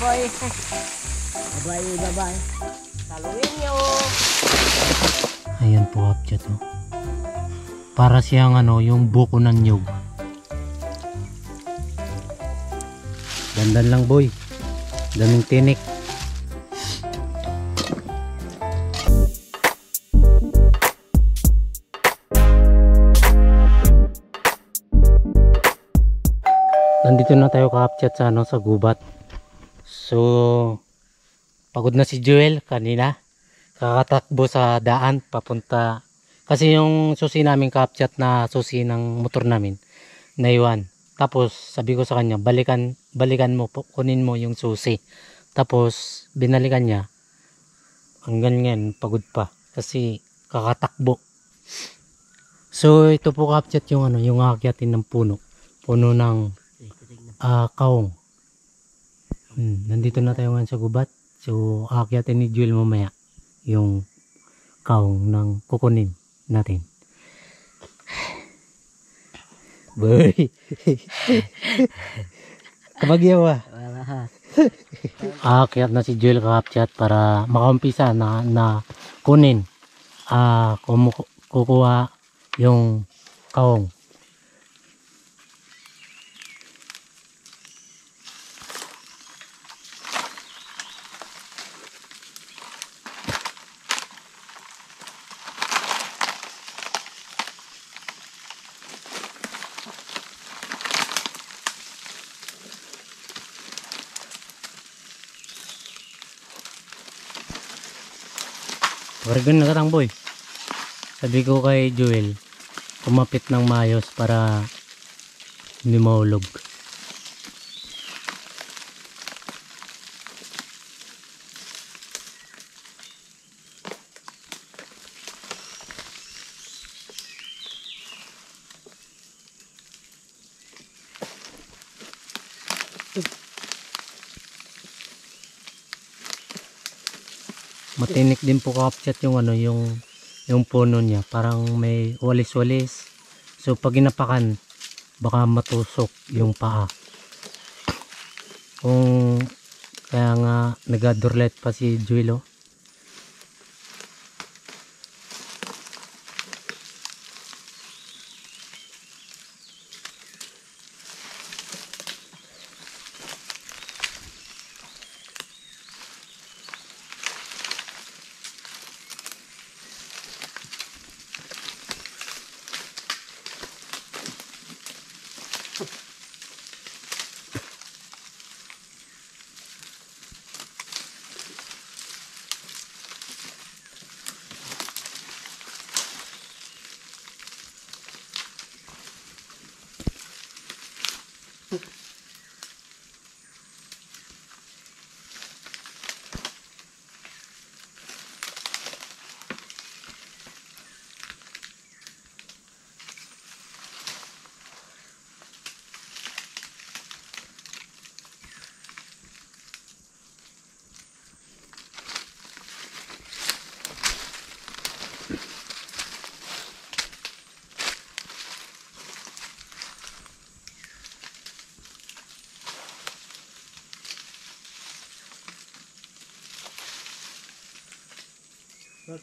Bye-bye. Bye-bye. Talungin nyo. Ayan po kapchat oh. Para siyang ano, yung buko ng nyug. Dandan lang boy. Daming tinik. Nandito na tayo kapchat sa ano, sa gubat. So pagod na si Joel kanina. Kakatakbo sa daan papunta. Kasi yung susi namin kapchat na susi ng motor namin naiwan. Tapos sabi ko sa kanya, balikan mo, kunin mo yung susi. Tapos binalikan niya. Hanggang ngayon pagod pa kasi kakatakbo. So ito po kapchat yung ano, yung akyatin ng puno. Puno ng kaong. Nandito na tayo ngayon sa gubat. So akyatin ni Joel mamaya yung kaong ng kukunin natin. Boy. Kabagyaw ah. Aakyat na si Joel kapchat para makaumpisa na kunin. Kukuha yung kaong. Wargan na katang boy. Sabi ko kay Joel, kumapit ng mayos para hindi mahulog. Matinik din po kapchat yung ano, yung puno niya, parang may walis-walis. So pag ginapakan baka matusok yung paa. Kung kaya nga nagadurlet pa si Joel oh.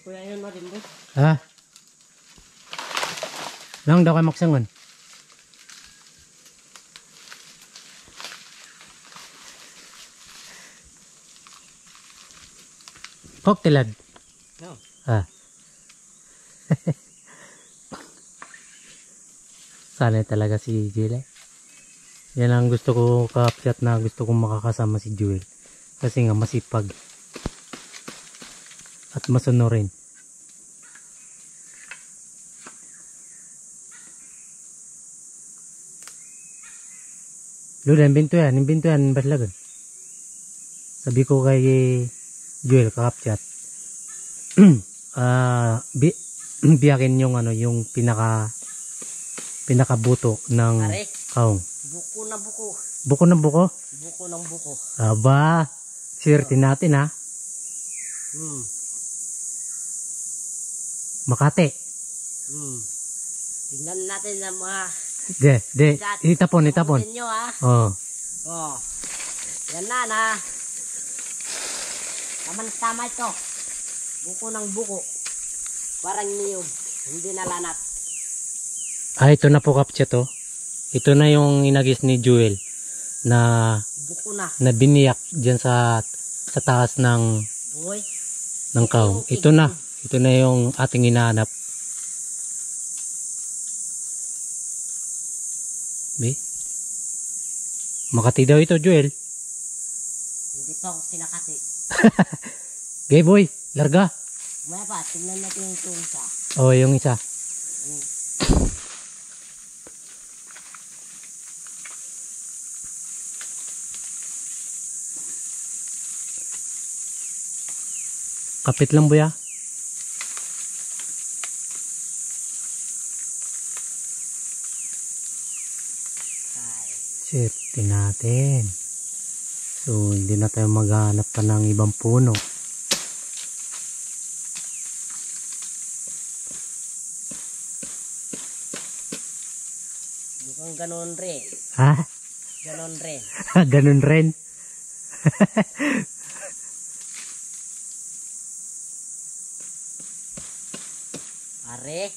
Kuya yun mo din boy. Ha? Lang daw kayo maksangon. Koktelad. No. Ha. Sanay talaga si Joel eh. Yan ang gusto ko kapchat na gusto kong makakasama si Joel. Kasi nga masipag. At masunurin. Lula, imbento yan, baslagan. Sabi ko kay Joel, kakapchat, biyakin yung ano, yung pinakabuto ng kaong. Buko na buko. Buko na buko? Buko ng buko. Aba, swerte natin ha. Makate. Tingnan natin na mga... Itapon. Ninyo, ha? Oh. Yan na. Tama ito. Buko ng buko. Parang niyog. Hindi nalanat. Ah, ito na po kapchat oh. Ito na yung inagis ni Joel na Buko na. biniyak diyan sa taas ng Boy. kaong. Ito na. Ito na yung ating hinahanap. Be? Makati daw ito, Joel. Hindi pa ako kinakati. Gay boy, larga. Maya pa, tingnan natin yung tunsa. Oh, yung isa. Kapit lang boy ah. Safety natin. So, hindi na tayo maghanap pa ng ibang puno. Mukhang ganon rin. Ha? Ganon rin. Ganun rin. Pare.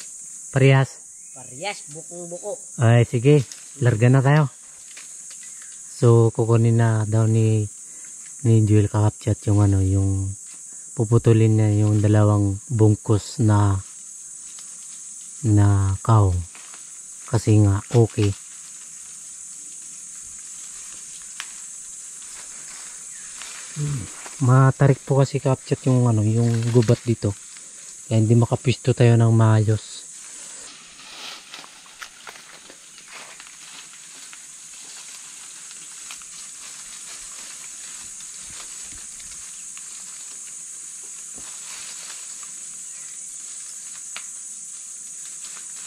Parehas. Parehas. Bukong buko. Ay, sige. Larga na tayo. So, kukunin na daw ni Joel kakapchat yung ano, yung puputulin niya yung dalawang bungkus na kaong. Kasi nga, okay. Matarik po kasi kakapchat yung ano, yung gubat dito. Kaya hindi makapisto tayo ng maayos.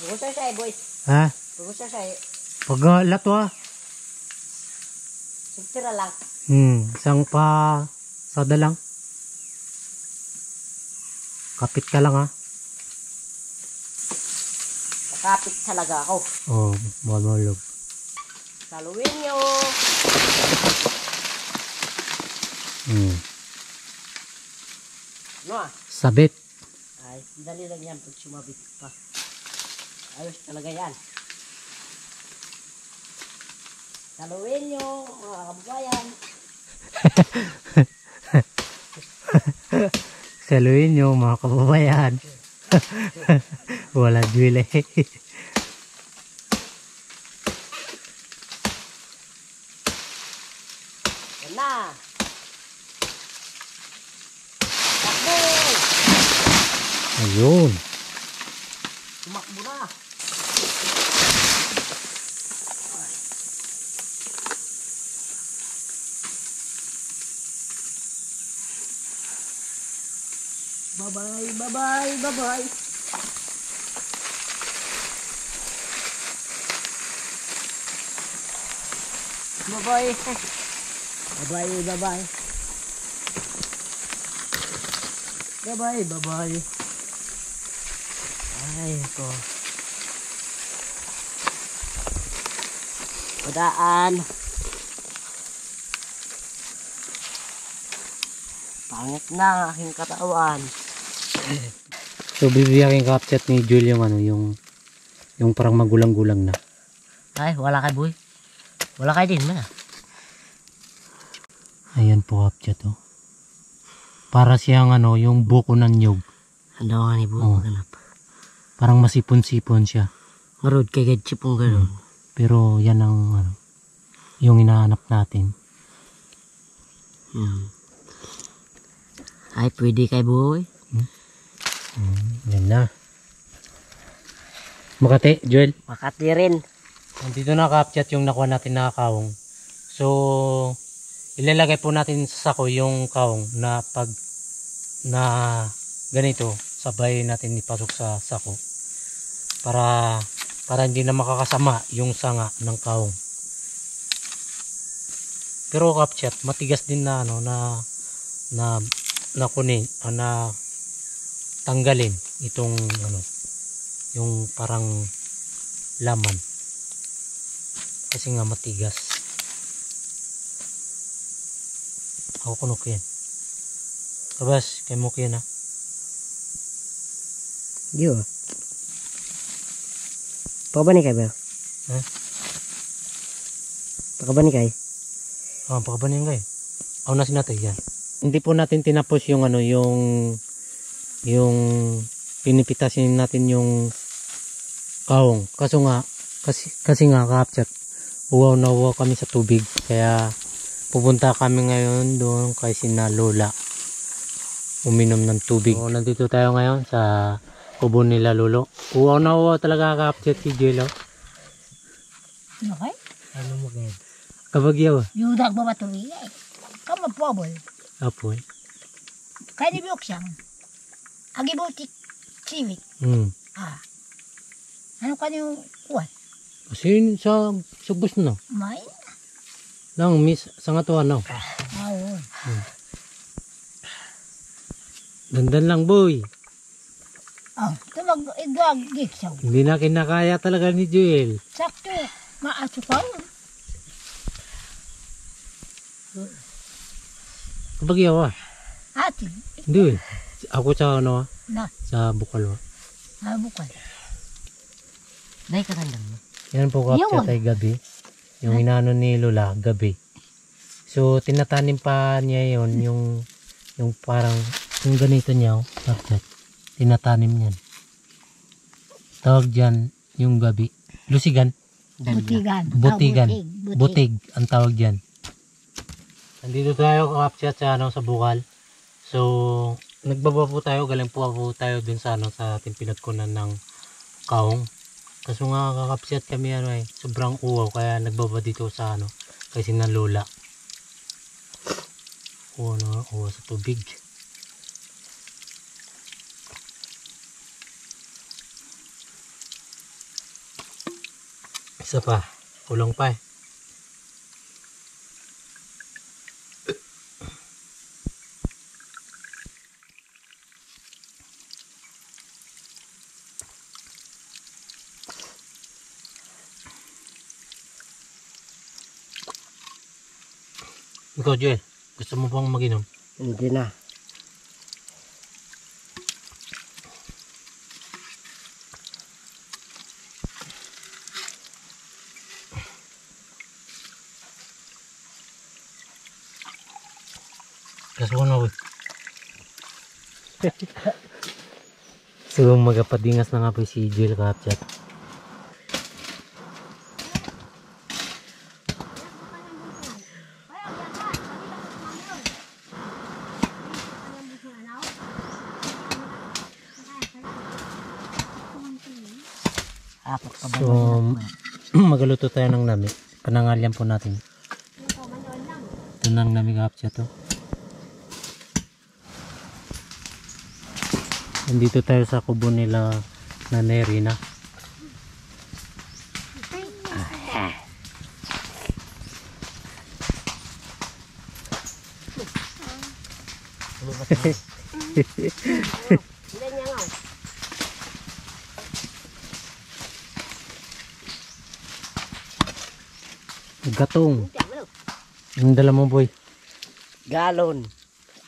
Pagusay siya boy. Ha? Pagusay siya Pag lato ah. Sugtira lang. Isang pa sada lang. Kapit ka lang ah. Kakapit talaga ako. Oh, malulog. Saluin nyo. Ano ah? Sabit. Ay, dali lang yan pag sumabit pa. Ayos talaga yan. Saluin nyo, mga kababayan. Saluhin nyo mga kababayan. Wala Joel eh. Yan na. Takbo! Ayun. Tumakbo na. Bye-bye, bye-bye, bye-bye. Bye-bye. Bye-bye, bye-bye. Bye-bye, bye-bye. Ay, ito. Padaan. Pangit na ang aking katawan. So bibiyakin kapchat ni Joel yung ano, yung parang magulang-gulang na. Ay, wala kay boy. Wala kay din na. Ayan po kapchat oh. Para siyang ano, yung buko ng nyug. Ano nga ni boy, Oh. maganap. Parang masipon-sipon siya. Marod kay gachipong gano'n. Pero yan ang ano, yung hinahanap natin. Ay, pwede kay boy. Yan na. Makati, Joel. Makati rin. Nandito na kapchat yung nakuha natin na kaong. So, ilalagay po natin sa sako yung kaong na pag na ganito, sabay natin ipasok sa sako. Para hindi na makakasama yung sanga ng kaong. Pero kapchat, matigas din na ano na kunin, na tanggalin itong ano, yung parang laman. Kasi nga matigas. Ako kuno ko yan. Kabas, kay Muki na. Yo. Pakabani kay ba? Ha? Pakabani kay? Pakabanin kay. Ako na sinatay yan. Hindi po natin tinapos yung ano, yung pinipitasin natin yung kaong. Kasi nga kapsat, uwaw na uwaw kami sa tubig. Kaya pupunta kami ngayon doon kay sina Lola. Uminom ng tubig. So, nandito tayo ngayon sa kubo nila Lolo. Uwaw na uwaw talaga kapsat si Jello. Okay? Ano mo kayo? Kabagyaw. Yung nagbabatuloy eh. Kamu pobol. Apoy. Kaya di biyok siyang. Agibutik civic. Ah. Ano ka yung kuwan? Kasi sa bus na. May? Lang, miss, sa nga to ano. Oo. Dandan lang, boy. Oh, tumag igwag giksaw. Hindi na kinakaya talaga ni Joel. Sakto. Maasukaw. Kabagyaw ah. Ati. Hindi eh. Ako sa ano ah. Na. Sa Bukal ah. Bukan. Dahil katandang mo. Yan po kapsat Yun. ay gabi. Yung inaano ni Lola, gabi. So, tinatanim pa niya yon yung parang, yung ganito niya oh, kapsat. Tinatanim niyan. Tawag dyan, yung gabi. Lusigan. Butigan. Butigan. Butig. Butig ang tawag dyan. Nandito tayo kapsat sa ano, sa Bukal. So, nagbaba po tayo, galing po tayo dun sa ano, sa ating pinagkunan ng kaong. Kaso nga kakapsat kami ano eh, sobrang uwaw kaya nagbaba dito sa ano, kasi na Lola. Uwaw sa tubig. Isa pa, kulang pa eh. Ikaw, Joel, gusto mo pang mag-inom? Hindi na. Kaso ko na, uy. So, magapadingas na nga po si Joel kapsat. Apat pa ba? So, magaluto tayo ng nami. Panangalyan po natin. Ito ng nami kapsat to. Nandito tayo sa kubo nila na Nerina. Hindi niya nga. Gatong. Yung dala mo, boy. Galon.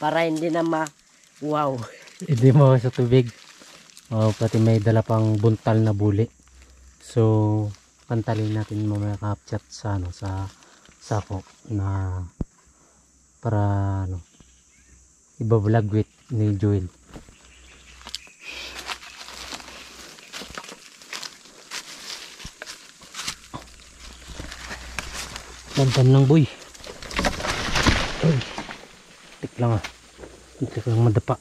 Para hindi na wow. Hindi mo sa tubig. Pati may dala pang buntal na buli. So, pantalin natin mamaya kapsat sa ano, sa sako na para ano, ibablog with ni Joel. Dandan lang, boy. Ay, tik lang ah. Tik lang madapa.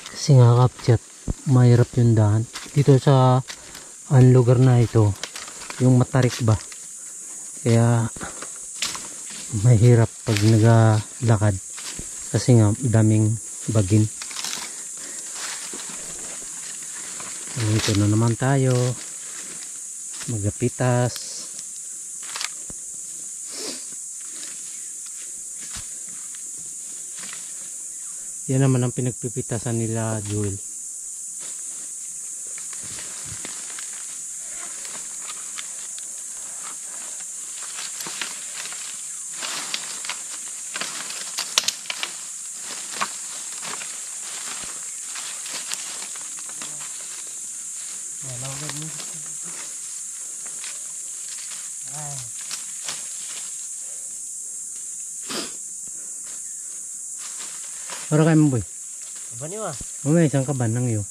Kasi nga kapsat, mahirap yung daan. Dito sa ang lugar na ito, yung matarik ba. Kaya mahirap pag nagalakad. Kasi nga daming bagin. Ito na naman tayo. Magapitas. Yan naman ang pinagpipitasan nila Joel. Ay. Para kayo mo, boy. Apa niyo ah? Mamaya, isang kaban ng iyo.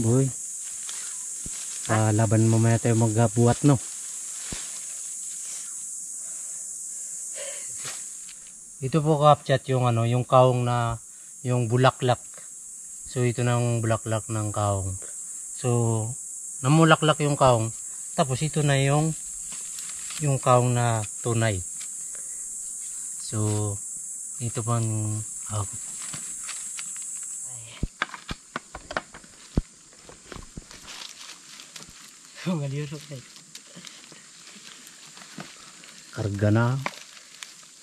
Boy. Laban mamaya tayo magbuhat, no? Ito po kapchat yung ano, yung kaong na, yung bulaklak. So ito ng bulaklak ng kaong. So, namulaklak yung kaong. Tapos ito na yung kaong na tunay. So, ito pang karga na.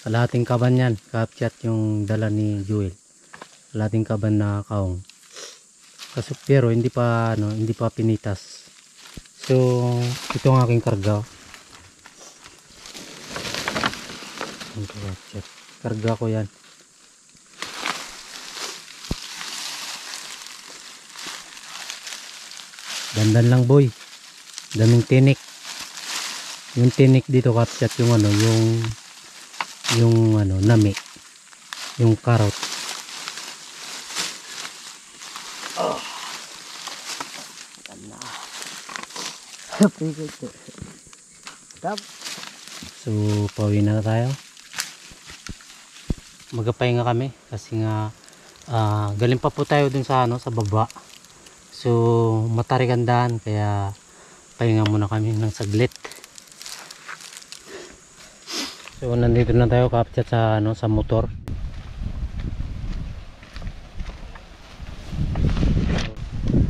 Kalahating kaban yan. Kapchat yung dala ni Joel. Kalahating kaban na kaong. Kaso pero hindi pa pinitas. So, ito ang aking karga. Karga ko yan. Dandan lang, boy. Daming tinik. Yung tinik dito kapchat yung ano, yung ano, nami. Yung carrot. Oh. Tap. So, pauwi na tayo. Magpahinga kami kasi nga galing pa po tayo dun sa ano, sa baba. So, matarikan daan kaya pahinga muna kami ng saglit. So, nandito na tayo kapchat sa ano, sa motor.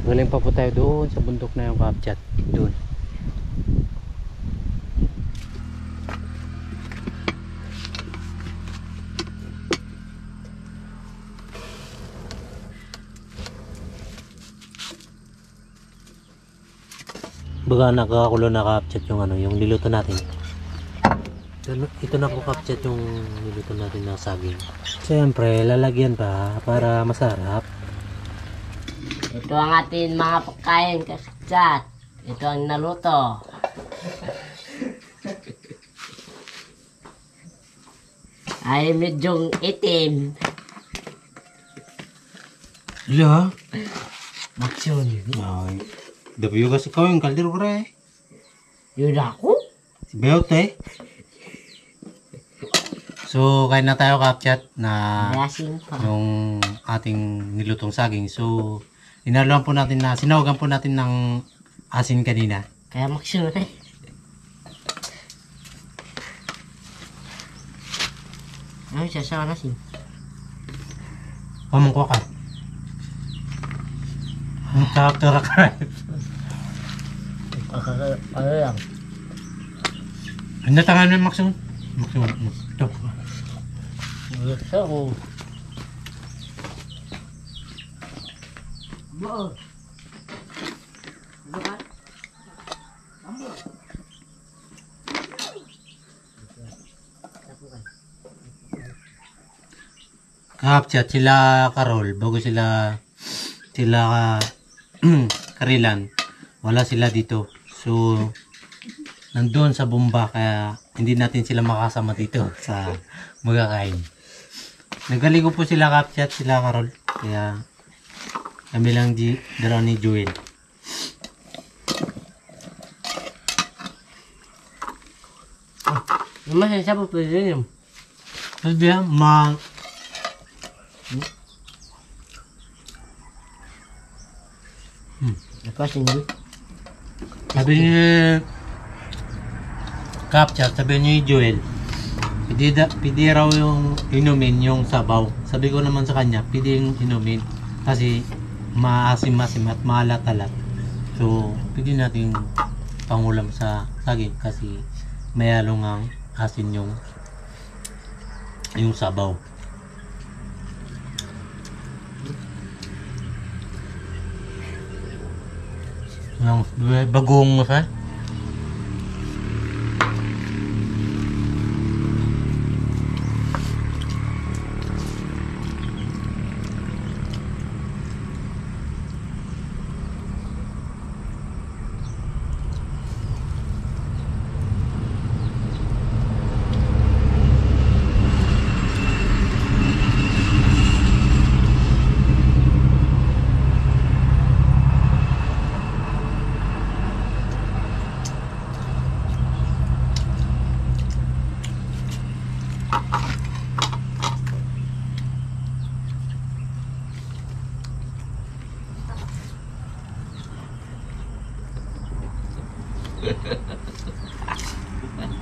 Galing pa po tayo doon sa bundok na yung kapchat doon. Baga nakakakulo na kapchat yung ano, yung niluto natin. Ito na po kapchat yung niluto natin na saging. Siyempre, lalagyan pa para masarap. Ito ang ating mga pagkain kapchat. Ito ang naluto. Ay medyong itim. Ila? Maksyon. Ay, dabiyo kasi ikaw yung kaldero ko rin. Yun ako? Si Beot eh. So, kain na tayo kapchat na Lasing pa. yung ating nilutong saging. So, inaluan po natin na, sinawagan po natin ng asin kanina. Kaya maksyon eh. Ay, sasawa na sin. Pamangkwa ka. Ang kakara ka. Ano lang? Ang natangan mo yung Maxon? Maxon. Ito. Gusto ko. Bo. Ano ka? Kapchat sila Karol, bago sila Karilan, wala sila dito. So, nandun sa bomba kaya hindi natin sila makasama dito sa magkakain. Nagaligo po sila kapchat, sila Karol. Kaya kami lang dalawa ni Joel. Naman siya po pwede yun. Tapos diya, Napasin yun. sabi ni Kapchat, sabi ni Joel, pwede raw yung inumin yung sabaw. Sabi ko naman sa kanya, pwede yung inumin kasi maasim-asim at maalat-alat. So, pwede natin pangulam sa saging kasi may halong ang asin yung sabaw. Yang bagong sa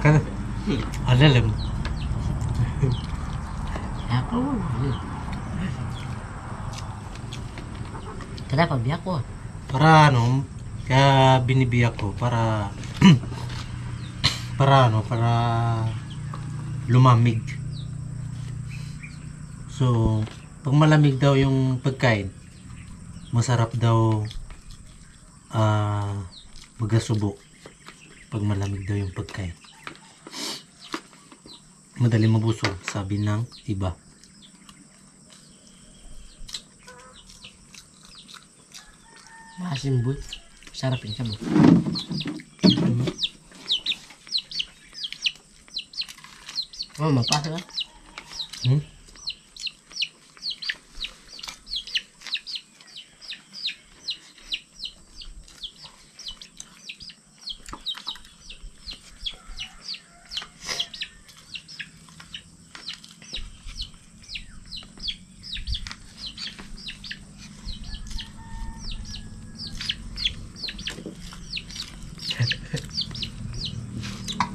Kan, ada lem. Ako. Kenapa biyak ko? Para ano, kaya binibiyak ko para para ano, para lumamig. So, pag malamig daw yung pagkain, masarap daw magasubo pag malamig daw yung pagkain. Madali mabusog, sabi ng iba. Maasim boy. Sarap yung sabo. Oh, mapasa ka? Hmm?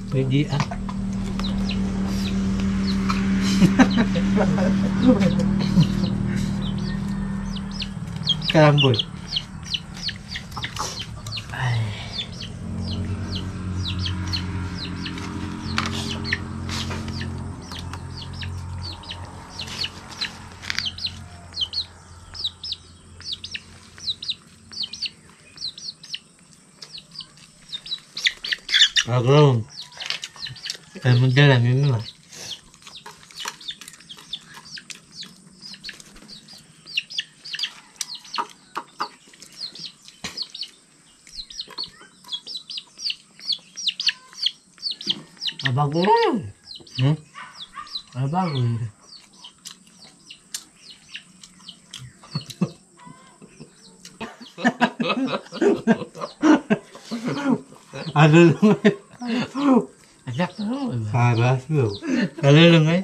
Pwede ah. Karambol. Ay. Agro. Ay magdala mo ma. Abago yun. Hmm? Abago yun. Ano lang eh. Adak na lang. Aras mo. Ano lang eh.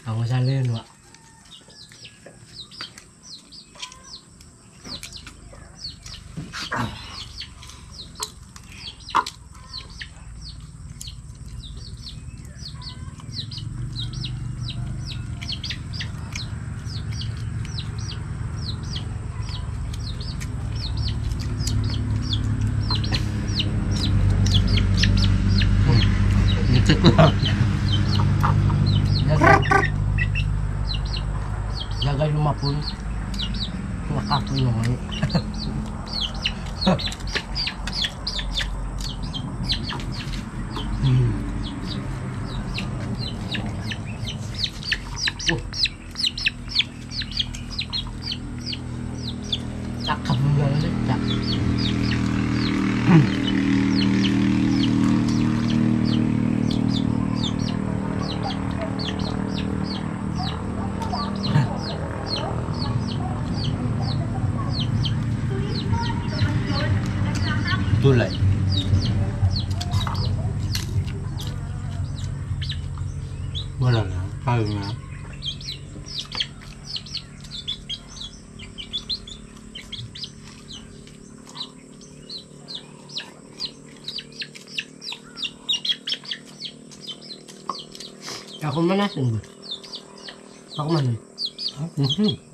Ako sala yun wa. Check lang. Jaga lumapun. Makapun mo ngayon. Takapun mo ulit. Tulay. Wala na. Kaya na. Ako manasin ba? Ako manan. Mhm.